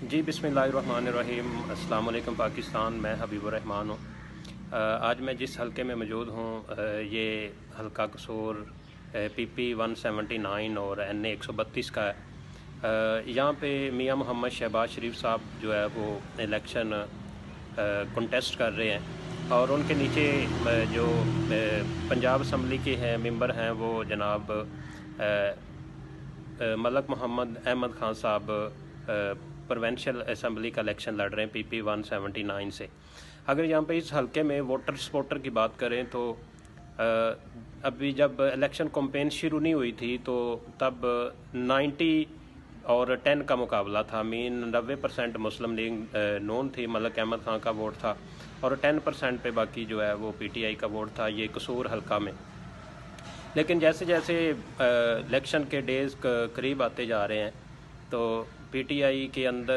जी बिस्मिल्लाहिर्रहमानिर्रहीम। अस्सलाम वालेकुम पाकिस्तान। मैं हबीबुर रहमान हूँ। आज मैं जिस हलके में मौजूद हूँ ये हलका कसूर PP 179 और NA 132 का है। यहाँ पे मियाँ मोहम्मद शहबाज शरीफ साहब जो है वो इलेक्शन कंटेस्ट कर रहे हैं और उनके नीचे जो पंजाब असम्बली के हैं मेंबर हैं वो जनाब मलक मोहम्मद अहमद ख़ान साहब प्रोविंशियल असम्बली का इलेक्शन लड़ रहे हैं PP 179 से। अगर यहाँ पे इस हलके में वोटर सपोर्टर की बात करें तो अभी जब इलेक्शन कैंपेन शुरू नहीं हुई थी तो तब 90 और 10 का मुकाबला था। मीन 90% मुस्लिम लीग नॉन थी, मलक अहमद ख़ान का वोट था और 10% पे बाकी जो है वो PTI का वोट था, ये कसूर हलका में। लेकिन जैसे जैसे इलेक्शन के डेज़ करीब आते जा रहे हैं तो PTI के अंदर